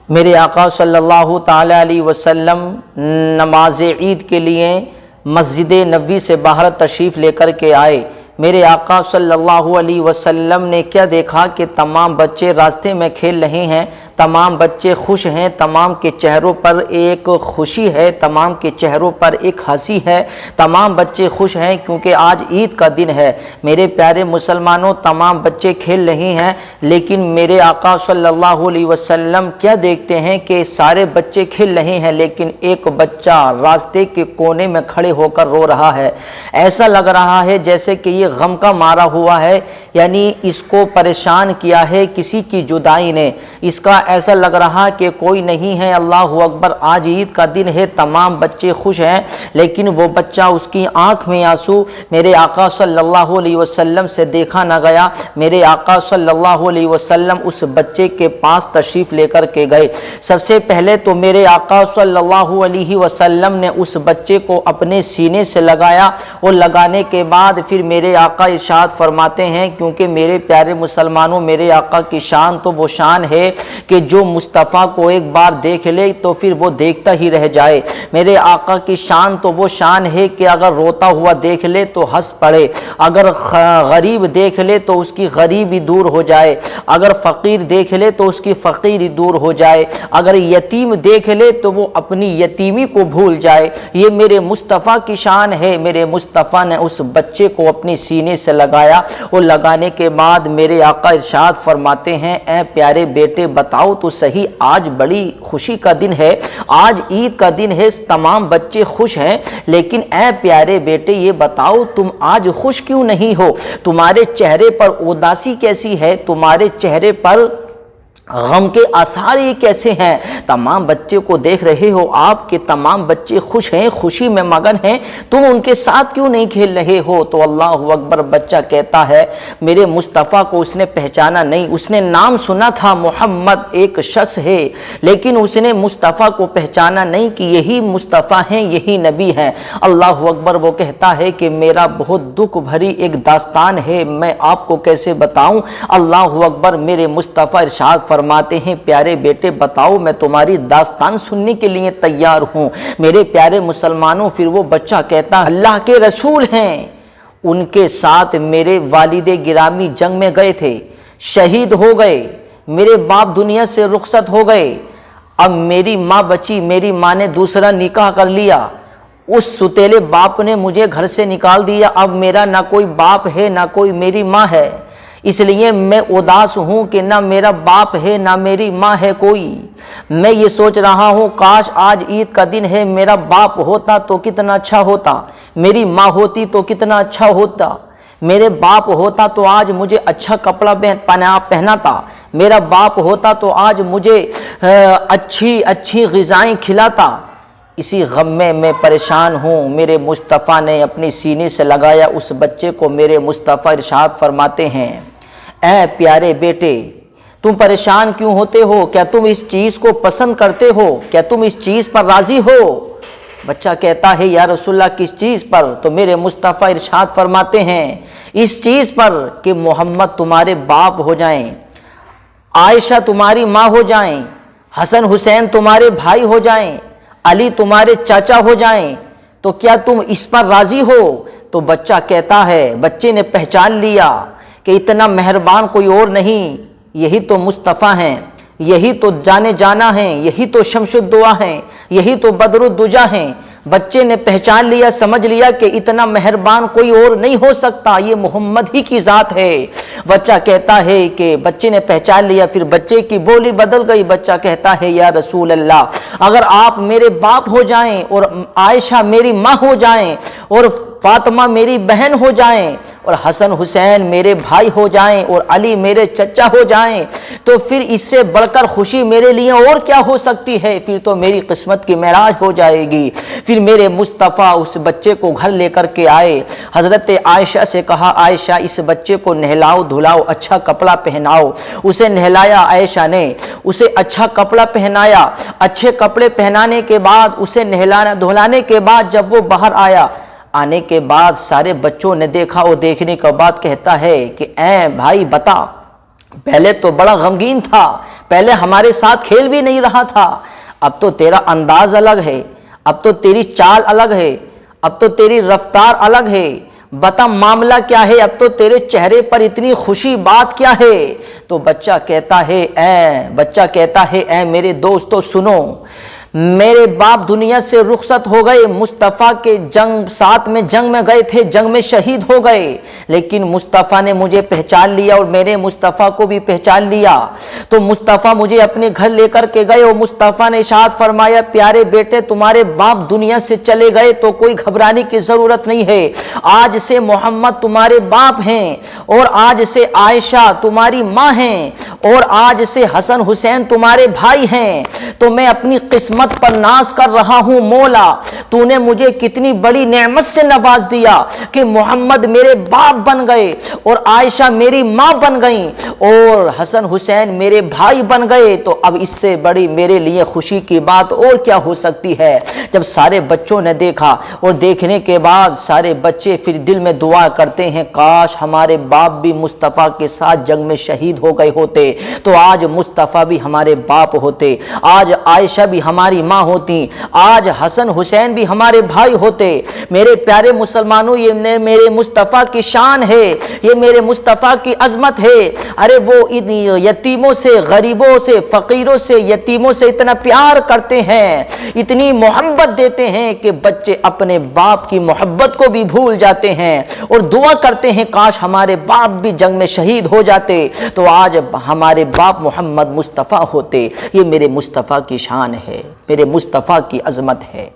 میرے آقا صلی اللہ تعالیٰ علیہ وسلم نماز عید کے لیے مسجد نبوی سے باہر تشریف لے کر کے آئے۔ میرے آقا صلی اللہ علیہ وسلم نے کیا دیکھا کہ تمام بچے راستے میں کھیل رہے ہیں، تمام بچے خوش ہیں، تمام کے چہروں پر ایک خوشی ہے، تمام کے چہروں پر ایک ہنسی ہے، تمام بچے خوش ہیں کیونکہ آج عید کا دن ہے۔ میرے پیارے مسلمانوں، تمام بچے کھیل رہے ہیں، لیکن میرے آقا صلی اللہ علیہ وسلم کیا دیکھتے ہیں کہ سارے بچے کھیل رہے ہیں لیکن ایک بچہ راستے کے کونے میں کھڑے ہو کر رو رہا ہے۔ ایسا لگ رہا ہے جیسے کہ یہ غم کا مارا ہوا ہے، یعنی اس کو پریشان کیا ہے کسی کی جدائی نے، اس کا ایسا لگ رہا کہ کوئی نہیں ہے۔ اللہ اکبر، آج عید کا دن ہے، تمام بچے خوش ہیں، لیکن وہ بچہ، اس کی آنکھ میں آنسو میرے آقا صلی اللہ علیہ وسلم سے دیکھا نہ گیا۔ میرے آقا صلی اللہ علیہ وسلم اس بچے کے پاس تشریف لے کر کے گئے۔ سب سے پہلے تو میرے آقا صلی اللہ علیہ وسلم نے اس بچے کو اپنے سینے سے لگایا، اور لگانے کے بعد پھر میرے آقا ارشاد فرماتے ہیں، کیونکہ میرے پیارے مسلمانوں، میرے آقا کی شان تو وہ شان ہے کہ جو مصطفیٰ کو ایک بار دیکھ لے تو پھر وہ دیکھتا ہی رہ جائے۔ میرے آقا کی شان تو وہ شان ہے کہ اگر روتا ہوا دیکھ لے تو ہنس پڑے، اگر غریب دیکھ لے تو اس کی غریبی دور ہو جائے، اگر فقیر دیکھ لے تو اس کی فقیری دور ہو جائے، اگر یتیم دیکھ لے تو وہ اپنی یتیمی کو بھول جائے۔ یہ میرے مصطفیٰ کی شان ہے۔ میرے مصطفیٰ نے اس بچے کو اپنی سینے سے لگایا، اور لگانے کے بعد میرے آقا ارشاد فرماتے ہیں، اے پیارے بیٹے بتاؤ تو صحیح، آج بڑی خوشی کا دن ہے، آج عید کا دن ہے، تمام بچے خوش ہیں، لیکن اے پیارے بیٹے یہ بتاؤ تم آج خوش کیوں نہیں ہو؟ تمہارے چہرے پر اداسی کیسی ہے؟ تمہارے چہرے پر غم کے آثار یہ کیسے ہیں؟ تمام بچے کو دیکھ رہے ہو آپ کہ تمام بچے خوش ہیں، خوشی میں مگن ہیں، تم ان کے ساتھ کیوں نہیں کھیل رہے ہو؟ تو اللہ اکبر، بچہ کہتا ہے میرے مصطفیٰ کو اس نے پہچانا نہیں، اس نے نام سنا تھا محمد ایک شخص ہے، لیکن اس نے مصطفیٰ کو پہچانا نہیں کہ یہی مصطفیٰ ہیں، یہی نبی ہیں۔ اللہ اکبر، وہ کہتا ہے کہ میرا بہت دکھ بھری ایک داستان ہے، میں آپ کو کیسے بتاؤں؟ اللہ اکبر، میرے مصطفیٰ ارشاد فرماتے ہیں، پیارے بیٹے بتاؤ، میں تمہاری داستان سننے کے لیے تیار ہوں۔ میرے پیارے مسلمانوں، پھر وہ بچہ کہتا اللہ کے رسول ہیں، ان کے ساتھ میرے والد گرامی جنگ میں گئے تھے، شہید ہو گئے، میرے باپ دنیا سے رخصت ہو گئے، اب میری ماں بچی، میری ماں نے دوسرا نکاح کر لیا، اس ستیلے باپ نے مجھے گھر سے نکال دیا، اب میرا نہ کوئی باپ ہے نہ کوئی میری ماں ہے، اس لیے میں اداس ہوں کہ نہ میرا باپ ہے نہ میری ماں ہے کوئی۔ میں یہ سوچ رہا ہوں کاش آج عید کا دن ہے، میرا باپ ہوتا تو کتنا اچھا ہوتا، میری ماں ہوتی تو کتنا اچھا ہوتا، میرے باپ ہوتا تو آج مجھے اچھا کپڑا پہناتا، میرا باپ ہوتا تو آج مجھے اچھی غذائیں کھلاتا۔ اسی غم میں میں پریشان ہوں۔ میرے مصطفیٰ نے اپنی سینے سے لگایا اس بچے کو۔ میرے مصطفیٰ ارشاد فرماتے ہیں، اے پیارے بیٹے تم پریشان کیوں ہوتے ہو؟ کیا تم اس چیز کو پسند کرتے ہو؟ کیا تم اس چیز پر راضی ہو؟ بچہ کہتا ہے یا رسول اللہ کس چیز پر؟ تو میرے مصطفیٰ ارشاد فرماتے ہیں اس چیز پر کہ محمد تمہارے باپ ہو جائیں، عائشہ تمہاری ماں ہو جائیں، حسن حسین تمہارے بھائی ہو جائیں، علی تمہارے چاچا ہو جائیں، تو کیا تم اس پر راضی ہو؟ تو بچہ کہتا ہے، بچے نے پہچان لیا کہ اتنا مہربان کوئی اور نہیں، یہی تو مصطفیٰ ہیں، یہی تو جانے جانا ہیں، یہی تو شمس الدعا ہیں، یہی تو بدر الدجا ہیں۔ بچے نے پہچان لیا، سمجھ لیا کہ اتنا مہربان کوئی اور نہیں ہو سکتا، یہ محمد ہی کی ذات ہے۔ بچہ کہتا ہے کہ بچے نے پہچان لیا، پھر بچے کی بولی بدل گئی۔ بچہ کہتا ہے یا رسول اللہ اگر آپ میرے باپ ہو جائیں اور عائشہ میری ماں ہو جائیں اور فاطمہ میری بہن ہو جائیں اور حسن حسین میرے بھائی ہو جائیں اور علی میرے چچا ہو جائیں تو پھر اس سے بڑھ کر خوشی میرے لیے اور کیا ہو سکتی ہے؟ پھر تو میری قسمت کی معراج ہو جائے گی۔ پھر میرے مصطفیٰ اس بچے کو گھر لے کر کے آئے، حضرت عائشہ سے کہا عائشہ اس بچے کو نہلاؤ دھلاؤ، اچھا کپڑا پہناؤ۔ اسے نہلایا عائشہ نے، اسے اچھا کپڑا پہنایا۔ اچھے کپڑے پہنانے کے بعد اسے نہلانا دھلانے کے بعد جب وہ باہر آیا، آنے کے بعد سارے بچوں نے دیکھا، اور دیکھنے کے بعد کہتا ہے کہ اے بھائی بتا پہلے تو بڑا غمگین تھا، پہلے ہمارے ساتھ کھیل بھی نہیں رہا تھا، اب تو تیرا انداز الگ ہے، اب تو تیری چال الگ ہے، اب تو تیری رفتار الگ ہے، بتا معاملہ کیا ہے، اب تو تیرے چہرے پر اتنی خوشی بات کیا ہے؟ تو بچہ کہتا ہے اے میرے دوستو سنو، میرے باپ دنیا سے رخصت ہو گئے، مصطفیٰ کے ساتھ میں جنگ میں گئے تھے، جنگ میں شہید ہو گئے، لیکن مصطفیٰ نے مجھے پہچان لیا اور میں نے مصطفیٰ کو بھی پہچان لیا، تو مصطفیٰ مجھے اپنے گھر لے کر کے گئے اور مصطفیٰ نے ارشاد فرمایا پیارے بیٹے تمہارے باپ دنیا سے چلے گئے تو کوئی گھبرانے کی ضرورت نہیں ہے، آج سے محمد تمہارے باپ ہیں اور آج سے عائشہ تمہاری ماں ہیں اور آج سے حسن حسین تمہارے بھائی ہیں، تو میں اپنی قسمت پر ناز کر رہا ہوں، مولا تو نے مجھے کتنی بڑی نعمت سے نواز دیا کہ محمد میرے باپ بن گئے اور عائشہ میری ماں بن گئیں اور حسن حسین میرے بھائی بن گئے، تو اب اس سے بڑی میرے لیے خوشی کی بات اور کیا ہو سکتی ہے؟ جب سارے بچوں نے دیکھا اور دیکھنے کے بعد سارے بچے پھر دل میں دعا کرتے ہیں کاش ہمارے باپ بھی مصطفیٰ کے ساتھ جنگ میں شہید ہو گئے ہوتے تو آج مصطفیٰ بھی ہمارے باپ ہوتے، آج عائشہ بھی ہماری ماں ہوتی، آج حسن حسین بھی ہمارے بھائی ہوتے۔ میرے پیارے مسلمانوں یہ میرے مصطفیٰ کی شان ہے، یہ میرے مصطفیٰ کی عظمت ہے۔ ارے وہ یتیموں سے، غریبوں سے، فقیروں سے، یتیموں سے اتنا پیار کرتے ہیں، اتنی محبت دیتے ہیں کہ بچے اپنے باپ کی محبت کو بھی بھول جاتے ہیں اور دعا کرتے ہیں کاش ہمارے باپ بھی جنگ میں شہید ہو جاتے تو آج ہمارے باپ محمد مصطفیٰ ہوتے۔ یہ میرے مصطفیٰ کی شان ہے، میرے مصطفیٰ کی عظمت ہے۔